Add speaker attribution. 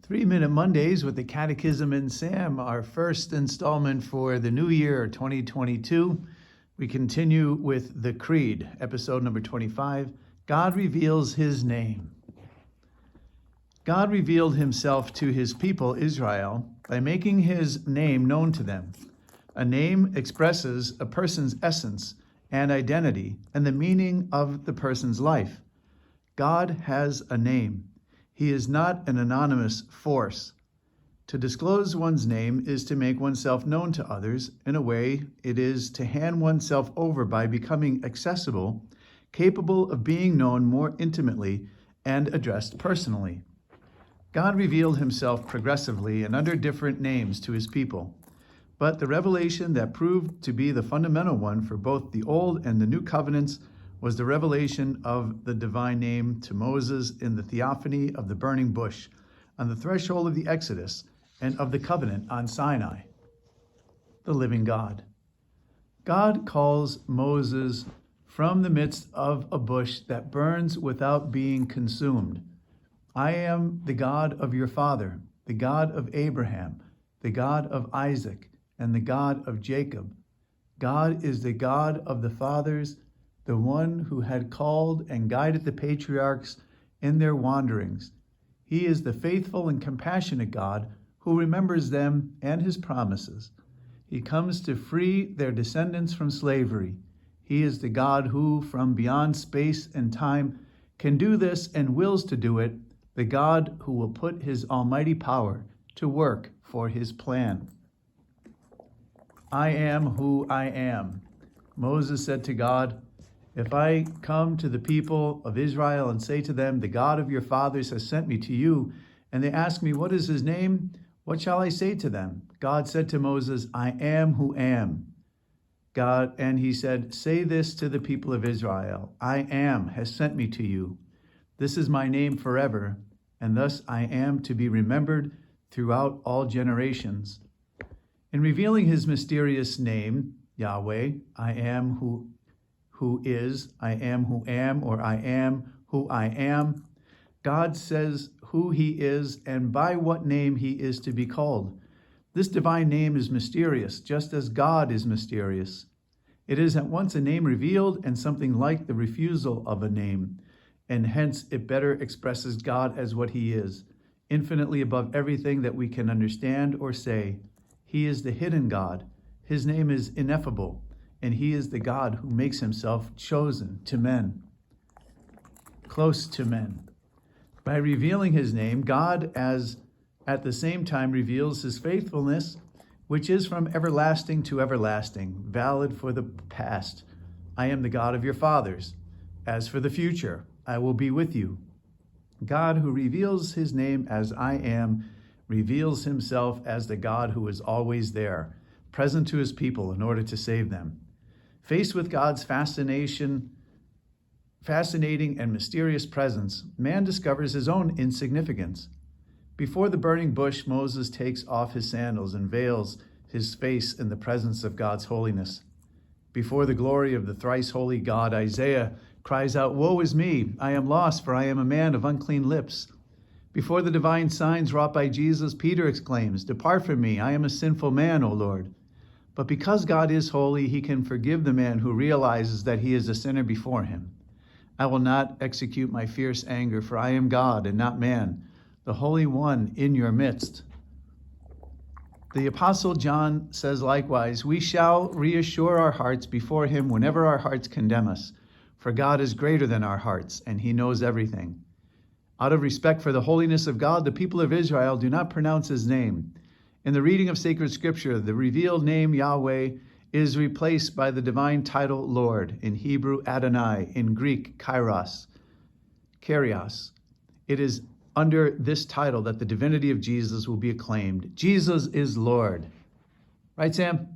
Speaker 1: 3-Minute Mondays with the Catechism and Sam, our first installment for the new year, 2022. We continue with the Creed, episode number 25. God reveals his name. God revealed himself to his people, Israel, by making his name known to them. A name expresses a person's essence and identity and the meaning of the person's life. God has a name. He is not an anonymous force. To disclose one's name is to make oneself known to others. In a way, it is to hand oneself over by becoming accessible, capable of being known more intimately and addressed personally. God revealed himself progressively and under different names to his people. But the revelation that proved to be the fundamental one for both the Old and the New Covenants was the revelation of the divine name to Moses in the theophany of the burning bush, on the threshold of the Exodus, and of the covenant on Sinai. The living God. God calls Moses from the midst of a bush that burns without being consumed. I am the God of your father, the God of Abraham, the God of Isaac, and the God of Jacob. God is the God of the fathers, the one who had called and guided the patriarchs in their wanderings. He is the faithful and compassionate God who remembers them and his promises. He comes to free their descendants from slavery. He is the God who, from beyond space and time, can do this and wills to do it, the God who will put his almighty power to work for his plan. I am who I am. Moses said to God, if I come to the people of Israel and say to them, the God of your fathers has sent me to you, and they ask me, what is his name? What shall I say to them? God said to Moses, I am who am. And he said, say this to the people of Israel, I am has sent me to you. This is my name forever, and thus I am to be remembered throughout all generations. In revealing his mysterious name, Yahweh, I am who is, I am who am, or I am who I am, God says who he is and by what name he is to be called. This divine name is mysterious, just as God is mysterious. It is at once a name revealed and something like the refusal of a name, and hence it better expresses God as what he is, infinitely above everything that we can understand or say. He is the hidden God. His name is ineffable, and he is the God who makes himself chosen to men, close to men. By revealing his name, God at the same time reveals his faithfulness, which is from everlasting to everlasting, valid for the past. I am the God of your fathers. As for the future, I will be with you. God who reveals his name as I am, reveals himself as the God who is always there, present to his people in order to save them. Faced with God's fascinating and mysterious presence, man discovers his own insignificance. Before the burning bush, Moses takes off his sandals and veils his face in the presence of God's holiness. Before the glory of the thrice holy God, Isaiah cries out, woe is me, I am lost, for I am a man of unclean lips. Before the divine signs wrought by Jesus, Peter exclaims, depart from me, I am a sinful man, O Lord. But because God is holy, he can forgive the man who realizes that he is a sinner before him. I will not execute my fierce anger, for I am God and not man, the Holy One in your midst. The Apostle John says likewise, we shall reassure our hearts before him whenever our hearts condemn us, for God is greater than our hearts, and he knows everything. Out of respect for the holiness of God, the people of Israel do not pronounce his name. In the reading of sacred scripture, the revealed name Yahweh is replaced by the divine title Lord, in Hebrew Adonai, in Greek Kyrios. It is under this title that the divinity of Jesus will be acclaimed. Jesus is Lord. Right, Sam?